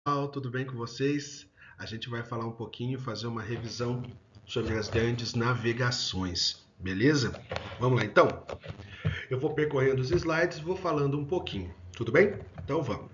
Pessoal, tudo bem com vocês? A gente vai falar um pouquinho, fazer uma revisão sobre as grandes navegações, beleza? Vamos lá então? Eu vou percorrendo os slides e vou falando um pouquinho, tudo bem? Então vamos.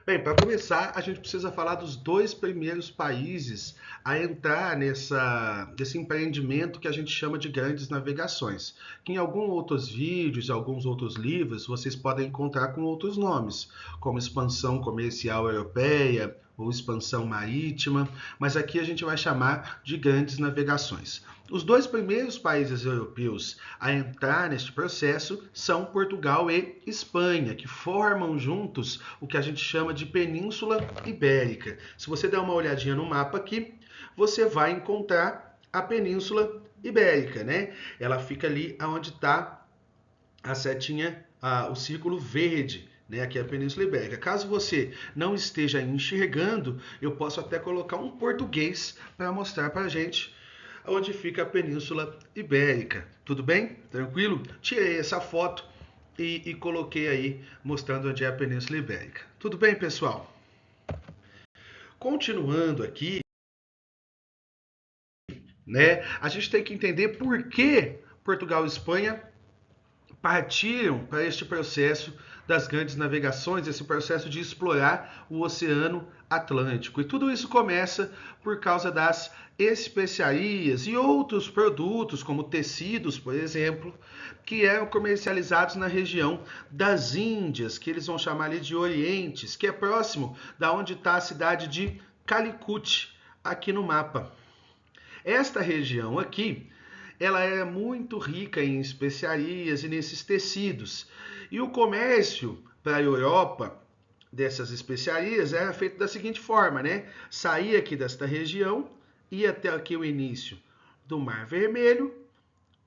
Bem, para começar, a gente precisa falar dos dois primeiros países a entrar nesse empreendimento que a gente chama de grandes navegações, que em alguns outros vídeos, alguns outros livros, vocês podem encontrar com outros nomes, como expansão comercial europeia ou expansão marítima, mas aqui a gente vai chamar de grandes navegações. Os dois primeiros países europeus a entrar neste processo são Portugal e Espanha, que formam juntos o que a gente chama de Península Ibérica. Se você der uma olhadinha no mapa aqui, você vai encontrar a Península Ibérica, né? Ela fica ali onde está a setinha, o círculo verde, né? Aqui é a Península Ibérica. Caso você não esteja enxergando, eu posso até colocar um português para mostrar para a gente onde fica a Península Ibérica. Tudo bem? Tranquilo? Tirei essa foto e coloquei aí mostrando onde é a Península Ibérica. Tudo bem, pessoal? Continuando aqui, né? A gente tem que entender por que Portugal e Espanha partiram para este processo das grandes navegações, esse processo de explorar o Oceano Atlântico. E tudo isso começa por causa das especiarias e outros produtos, como tecidos, por exemplo, que eram comercializados na região das Índias, que eles vão chamar ali de Orientes, que é próximo da onde está a cidade de Calicut, aqui no mapa. Esta região aqui, ela é muito rica em especiarias e nesses tecidos. E o comércio para a Europa dessas especiarias era feito da seguinte forma, né? Saía aqui desta região, ia até aqui o início do Mar Vermelho,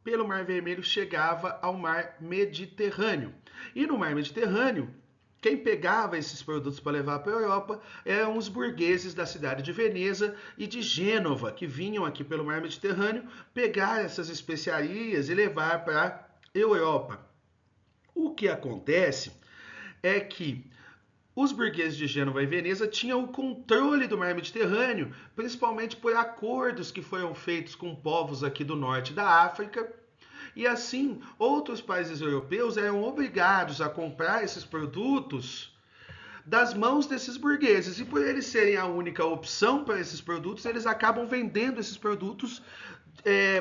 pelo Mar Vermelho chegava ao Mar Mediterrâneo. E no Mar Mediterrâneo, quem pegava esses produtos para levar para a Europa eram os burgueses da cidade de Veneza e de Gênova, que vinham aqui pelo Mar Mediterrâneo pegar essas especiarias e levar para a Europa. O que acontece é que os burgueses de Gênova e Veneza tinham o controle do Mar Mediterrâneo, principalmente por acordos que foram feitos com povos aqui do norte da África. E assim, outros países europeus eram obrigados a comprar esses produtos das mãos desses burgueses. E por eles serem a única opção para esses produtos, eles acabam vendendo esses produtos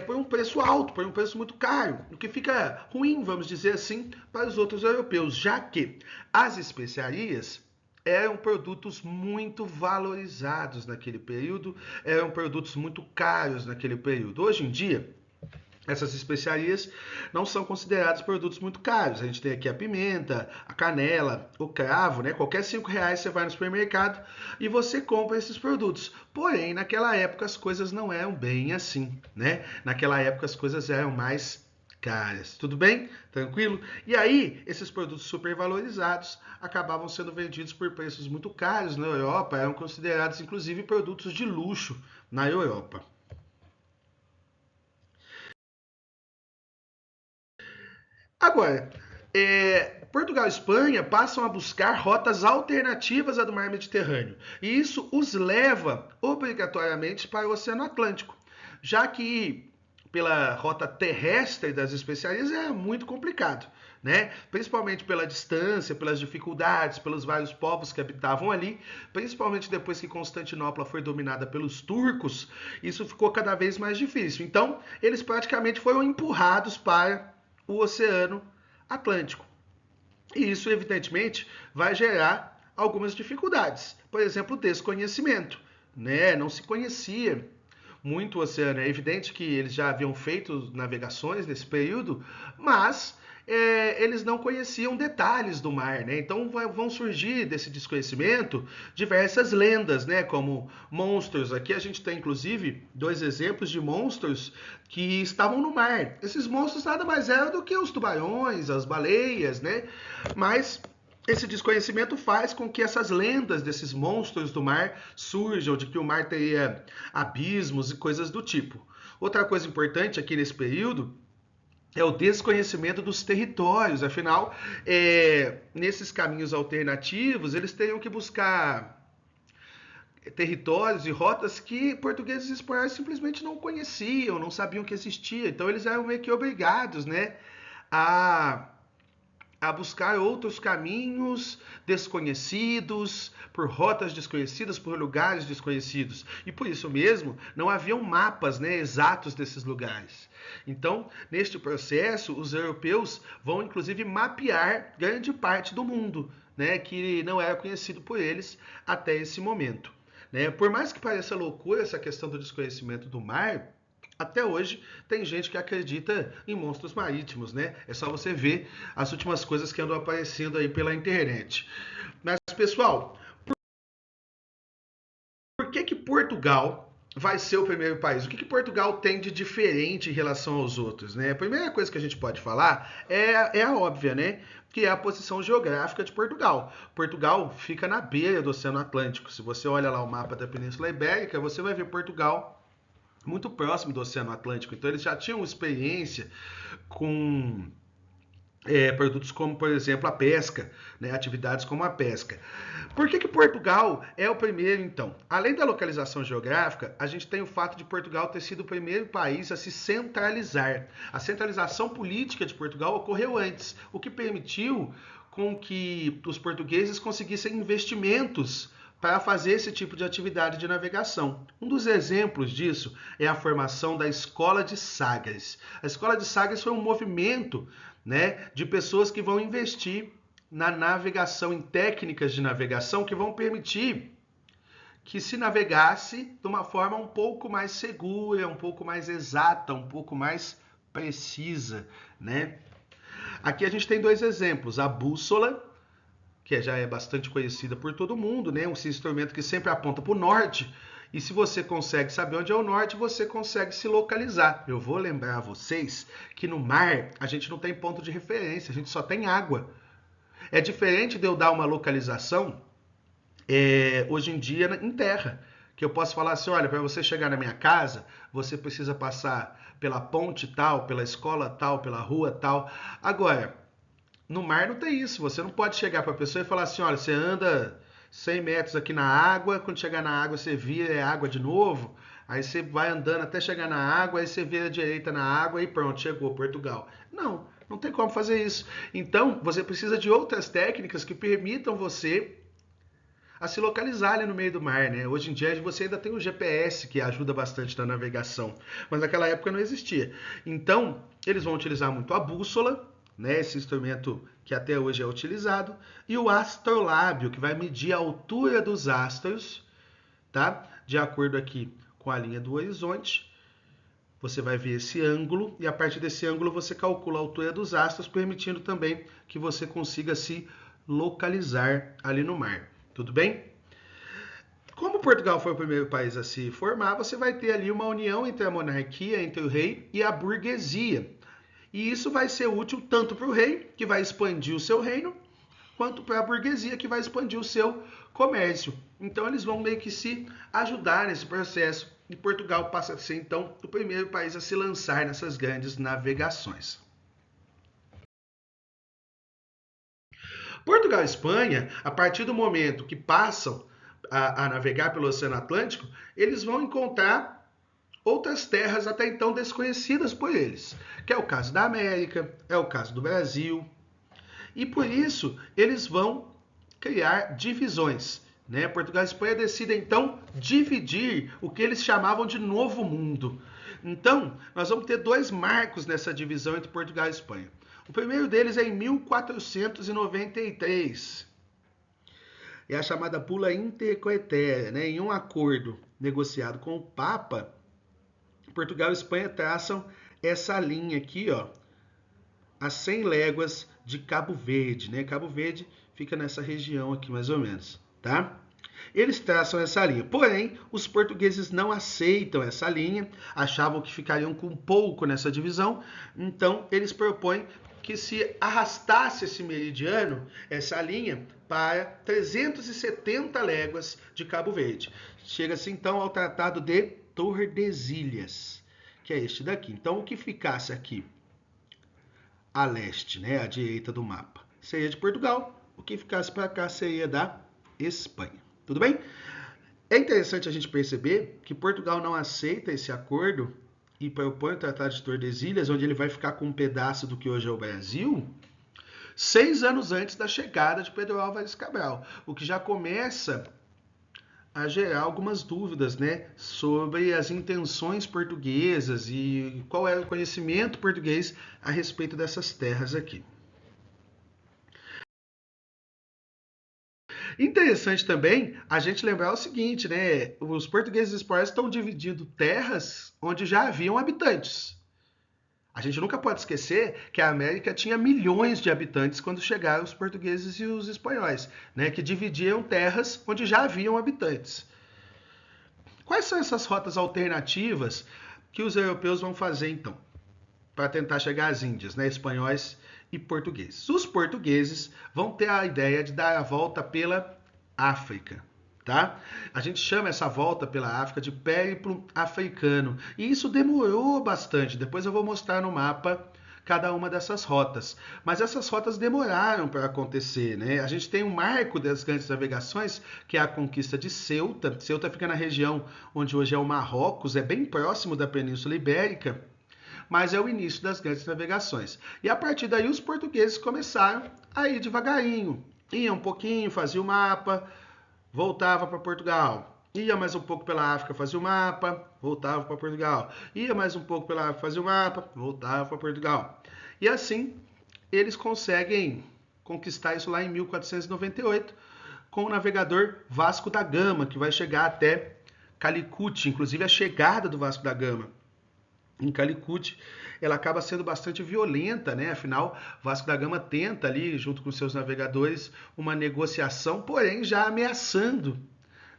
por um preço alto, por um preço muito caro, o que fica ruim, vamos dizer assim, para os outros europeus, já que as especiarias eram produtos muito valorizados naquele período, eram produtos muito caros naquele período. Hoje em dia, essas especiarias não são considerados produtos muito caros. A gente tem aqui a pimenta, a canela, o cravo, né? Qualquer R$ 5 você vai no supermercado e você compra esses produtos. Porém, naquela época as coisas não eram bem assim, né? Naquela época as coisas eram mais caras. Tudo bem? Tranquilo? E aí, esses produtos supervalorizados acabavam sendo vendidos por preços muito caros na Europa, eram considerados inclusive produtos de luxo na Europa. Agora, Portugal e Espanha passam a buscar rotas alternativas à do mar Mediterrâneo, e isso os leva obrigatoriamente para o Oceano Atlântico, já que pela rota terrestre das especiarias é muito complicado, né? Principalmente pela distância, pelas dificuldades, pelos vários povos que habitavam ali, principalmente depois que Constantinopla foi dominada pelos turcos, isso ficou cada vez mais difícil. Então, eles praticamente foram empurrados para o Oceano Atlântico. E isso, evidentemente, vai gerar algumas dificuldades. Por exemplo, desconhecimento. Né? Não se conhecia muito o oceano. É evidente que eles já haviam feito navegações nesse período, mas eles não conheciam detalhes do mar, né? Então vão surgir desse desconhecimento diversas lendas, né? Como monstros. Aqui a gente tem inclusive dois exemplos de monstros que estavam no mar. Esses monstros nada mais eram do que os tubarões, as baleias, né? Mas esse desconhecimento faz com que essas lendas desses monstros do mar surjam, de que o mar teria abismos e coisas do tipo. Outra coisa importante aqui nesse período é o desconhecimento dos territórios. Afinal, nesses caminhos alternativos, eles teriam que buscar territórios e rotas que portugueses e espanhóis simplesmente não conheciam, não sabiam que existia. Então, eles eram meio que obrigados, né, a buscar outros caminhos desconhecidos, por rotas desconhecidas, por lugares desconhecidos. E por isso mesmo, não haviam mapas, né, exatos desses lugares. Então, neste processo, os europeus vão inclusive mapear grande parte do mundo, né, que não era conhecido por eles até esse momento. Né? Por mais que pareça loucura essa questão do desconhecimento do mar, até hoje tem gente que acredita em monstros marítimos, né? É só você ver as últimas coisas que andam aparecendo aí pela internet. Mas, pessoal, por que Portugal vai ser o primeiro país? O que Portugal tem de diferente em relação aos outros, né? A primeira coisa que a gente pode falar é a óbvia, né? Que é a posição geográfica de Portugal. Portugal fica na beira do Oceano Atlântico. Se você olha lá o mapa da Península Ibérica, você vai ver Portugal muito próximo do Oceano Atlântico. Então eles já tinham experiência com produtos como, por exemplo, a pesca, né? Atividades como a pesca. Por que Portugal é o primeiro, então? Além da localização geográfica, a gente tem o fato de Portugal ter sido o primeiro país a se centralizar. A centralização política de Portugal ocorreu antes, o que permitiu com que os portugueses conseguissem investimentos para fazer esse tipo de atividade de navegação. Um dos exemplos disso é a formação da Escola de Sagres. A Escola de Sagres foi um movimento, né, de pessoas que vão investir na navegação, em técnicas de navegação que vão permitir que se navegasse de uma forma um pouco mais segura, um pouco mais exata, um pouco mais precisa, né? Aqui a gente tem dois exemplos, a bússola, que já é bastante conhecida por todo mundo, né? Um instrumento que sempre aponta para o norte. E se você consegue saber onde é o norte, você consegue se localizar. Eu vou lembrar a vocês que no mar a gente não tem ponto de referência, a gente só tem água. É diferente de eu dar uma localização hoje em dia em terra. Que eu posso falar assim, olha, para você chegar na minha casa, você precisa passar pela ponte tal, pela escola tal, pela rua tal. Agora, no mar não tem isso. Você não pode chegar para a pessoa e falar assim, olha, você anda 100 metros aqui na água, quando chegar na água você vira, é água de novo. Aí você vai andando até chegar na água, aí você vira à direita na água e pronto, chegou Portugal. Não, não tem como fazer isso. Então, você precisa de outras técnicas que permitam você a se localizar ali no meio do mar, né? Hoje em dia você ainda tem o GPS que ajuda bastante na navegação, mas naquela época não existia. Então, eles vão utilizar muito a bússola, né? Esse instrumento que até hoje é utilizado, e o astrolábio, que vai medir a altura dos astros, tá? De acordo aqui com a linha do horizonte, você vai ver esse ângulo e a partir desse ângulo você calcula a altura dos astros, permitindo também que você consiga se localizar ali no mar. Tudo bem? Como Portugal foi o primeiro país a se formar, você vai ter ali uma união entre a monarquia, entre o rei e a burguesia. E isso vai ser útil tanto para o rei, que vai expandir o seu reino, quanto para a burguesia, que vai expandir o seu comércio. Então eles vão meio que se ajudar nesse processo e Portugal passa a ser então o primeiro país a se lançar nessas grandes navegações. Portugal e Espanha, a partir do momento que passam a navegar pelo Oceano Atlântico, eles vão encontrar outras terras até então desconhecidas por eles, que é o caso da América, é o caso do Brasil. E por isso eles vão criar divisões. Né? Portugal e Espanha decidem então dividir o que eles chamavam de Novo Mundo. Então, nós vamos ter dois marcos nessa divisão entre Portugal e Espanha. O primeiro deles é em 1493. É a chamada Bula Intercoetérea, né? Em um acordo negociado com o Papa, Portugal e Espanha traçam essa linha aqui, ó, a 100 léguas de Cabo Verde, né? Cabo Verde fica nessa região aqui, mais ou menos, tá? Eles traçam essa linha, porém, os portugueses não aceitam essa linha, achavam que ficariam com pouco nessa divisão, então eles propõem que se arrastasse esse meridiano, essa linha, para 370 léguas de Cabo Verde. Chega-se então ao Tratado de Tordesilhas, que é este daqui. Então, o que ficasse aqui a leste, né, à direita do mapa. Seria de Portugal, o que ficasse para cá seria da Espanha. Tudo bem? É interessante a gente perceber que Portugal não aceita esse acordo e propõe o Tratado de Tordesilhas, onde ele vai ficar com um pedaço do que hoje é o Brasil, 6 anos antes da chegada de Pedro Álvares Cabral, o que já começa a gerar algumas dúvidas, né, sobre as intenções portuguesas e qual era o conhecimento português a respeito dessas terras aqui. Interessante também a gente lembrar o seguinte, né, os portugueses espanhóis estão dividindo terras onde já haviam habitantes. A gente nunca pode esquecer que a América tinha milhões de habitantes quando chegaram os portugueses e os espanhóis, né, que dividiam terras onde já haviam habitantes. Quais são essas rotas alternativas que os europeus vão fazer, então, para tentar chegar às Índias, né, espanhóis e portugueses? Os portugueses vão ter a ideia de dar a volta pela África, tá? A gente chama essa volta pela África de périplo africano. E isso demorou bastante. Depois eu vou mostrar no mapa cada uma dessas rotas. Mas essas rotas demoraram para acontecer, né? A gente tem um marco das grandes navegações, que é a conquista de Ceuta. Ceuta fica na região onde hoje é o Marrocos, é bem próximo da Península Ibérica, mas é o início das grandes navegações. E a partir daí os portugueses começaram a ir devagarinho. Ia um pouquinho, fazia o mapa, voltava para Portugal. Ia mais um pouco pela África, fazia o mapa, voltava para Portugal. Ia mais um pouco pela África, fazia o mapa, voltava para Portugal. E assim, eles conseguem conquistar isso lá em 1498, com o navegador Vasco da Gama, que vai chegar até Calicut. Inclusive, a chegada do Vasco da Gama em Calicut, ela acaba sendo bastante violenta, né? Afinal, Vasco da Gama tenta ali, junto com seus navegadores, uma negociação, porém já ameaçando,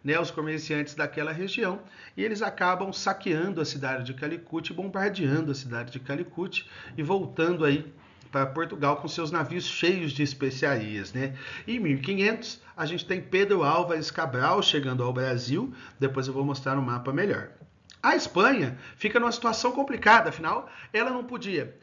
né, os comerciantes daquela região, e eles acabam saqueando a cidade de Calicut, bombardeando a cidade de Calicut e voltando aí para Portugal com seus navios cheios de especiarias, né? Em 1500, a gente tem Pedro Álvares Cabral chegando ao Brasil, depois eu vou mostrar no mapa melhor. A Espanha fica numa situação complicada, afinal, ela não podia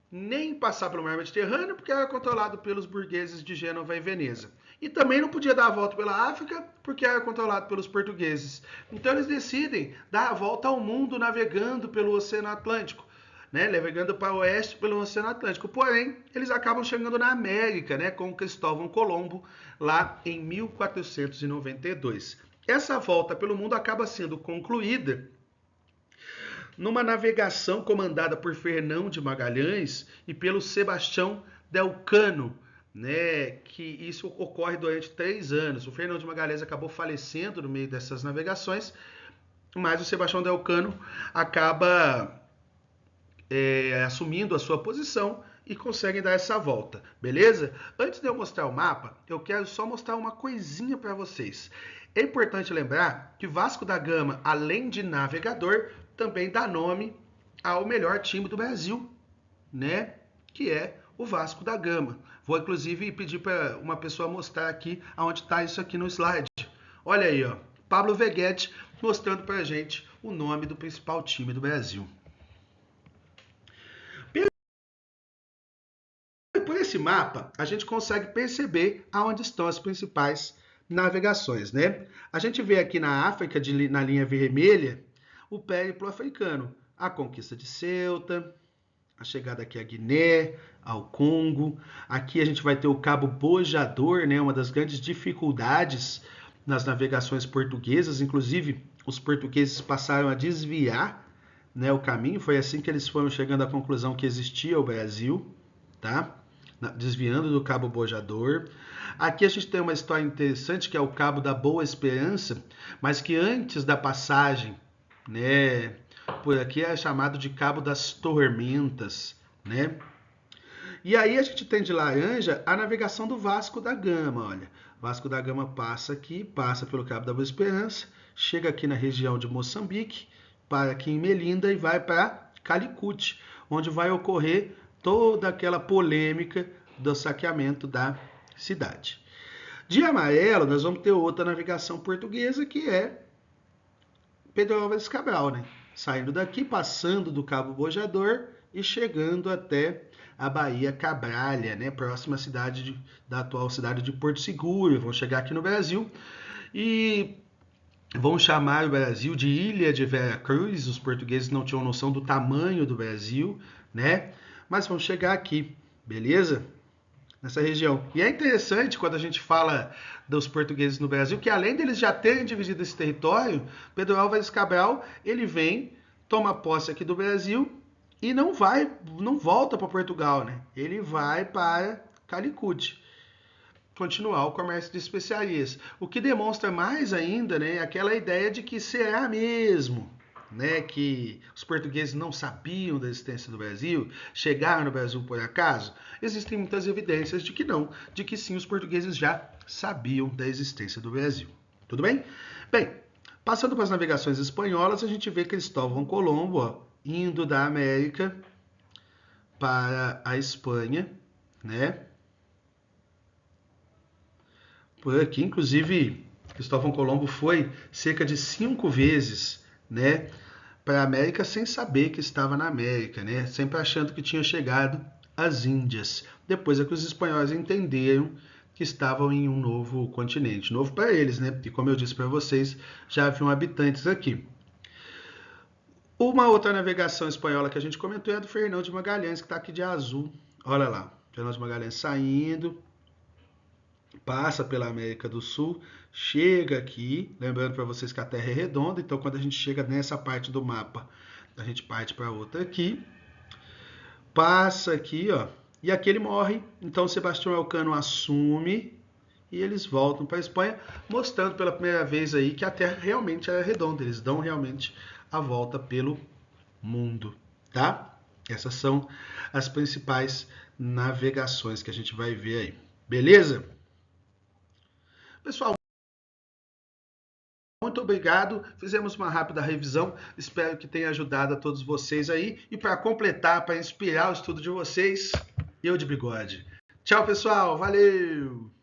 nem passar pelo mar Mediterrâneo, porque era controlado pelos burgueses de Gênova e Veneza. E também não podia dar a volta pela África, porque era controlado pelos portugueses. Então eles decidem dar a volta ao mundo navegando pelo Oceano Atlântico, né? Navegando para o oeste pelo Oceano Atlântico. Porém, eles acabam chegando na América, né? Com Cristóvão Colombo, lá em 1492. Essa volta pelo mundo acaba sendo concluída numa navegação comandada por Fernão de Magalhães e pelo Sebastião del Cano, né, que isso ocorre durante 3 anos. O Fernão de Magalhães acabou falecendo no meio dessas navegações, mas o Sebastião del Cano acaba assumindo a sua posição e conseguem dar essa volta, beleza? Antes de eu mostrar o mapa, eu quero só mostrar uma coisinha para vocês. É importante lembrar que Vasco da Gama, além de navegador, também dá nome ao melhor time do Brasil, né? Que é o Vasco da Gama. Vou inclusive pedir para uma pessoa mostrar aqui aonde está isso aqui no slide. Olha aí, ó, Pablo Veguete mostrando para a gente o nome do principal time do Brasil. Por esse mapa, a gente consegue perceber aonde estão as principais navegações, né? A gente vê aqui na África, na linha vermelha, o périplo africano, a conquista de Ceuta, a chegada aqui a Guiné, ao Congo. Aqui a gente vai ter o Cabo Bojador, né? Uma das grandes dificuldades nas navegações portuguesas. Inclusive, os portugueses passaram a desviar, né, o caminho. Foi assim que eles foram chegando à conclusão que existia o Brasil, tá? Desviando do Cabo Bojador. Aqui a gente tem uma história interessante, que é o Cabo da Boa Esperança, mas que antes da passagem, né, por aqui é chamado de Cabo das Tormentas, né? E aí a gente tem de laranja a navegação do Vasco da Gama, olha. Vasco da Gama passa aqui, passa pelo Cabo da Boa Esperança, chega aqui na região de Moçambique, para aqui em Melinda e vai para Calicut, onde vai ocorrer toda aquela polêmica do saqueamento da cidade. De amarelo, nós vamos ter outra navegação portuguesa, que é Pedro Álvares Cabral, né? Saindo daqui, passando do Cabo Bojador e chegando até a Baía Cabralha, né, próxima da atual cidade de Porto Seguro. Vão chegar aqui no Brasil e vão chamar o Brasil de Ilha de Vera Cruz. Os portugueses não tinham noção do tamanho do Brasil, né? Mas vão chegar aqui, beleza? Nessa região. E é interessante quando a gente fala dos portugueses no Brasil, que além deles já terem dividido esse território, Pedro Álvares Cabral, ele vem, toma posse aqui do Brasil e não volta para Portugal, né? Ele vai para Calicut continuar o comércio de especiarias. O que demonstra mais ainda, né, aquela ideia de que será mesmo, né, que os portugueses não sabiam da existência do Brasil, chegaram no Brasil por acaso. Existem muitas evidências de que não, de que sim, os portugueses já sabiam da existência do Brasil. Tudo bem? Bem, passando para as navegações espanholas, a gente vê Cristóvão Colombo, ó, indo da América para a Espanha, né? Por aqui, inclusive, Cristóvão Colombo foi cerca de 5 vezes, né, para a América sem saber que estava na América, né, sempre achando que tinha chegado às Índias. Depois é que os espanhóis entenderam que estavam em um novo continente, novo para eles, né, porque como eu disse para vocês, já haviam habitantes aqui. Uma outra navegação espanhola que a gente comentou é a do Fernão de Magalhães, que está aqui de azul. Olha lá, Fernão de Magalhães saindo, passa pela América do Sul, chega aqui, lembrando para vocês que a Terra é redonda, então quando a gente chega nessa parte do mapa, a gente parte para outra aqui, passa aqui, ó, e aqui ele morre, então Sebastião Elcano assume e eles voltam para a Espanha, mostrando pela primeira vez aí que a Terra realmente é redonda, eles dão realmente a volta pelo mundo, tá? Essas são as principais navegações que a gente vai ver aí, beleza? Pessoal, muito obrigado. Fizemos uma rápida revisão. Espero que tenha ajudado a todos vocês aí. E para completar, para inspirar o estudo de vocês, eu de bigode. Tchau, pessoal. Valeu!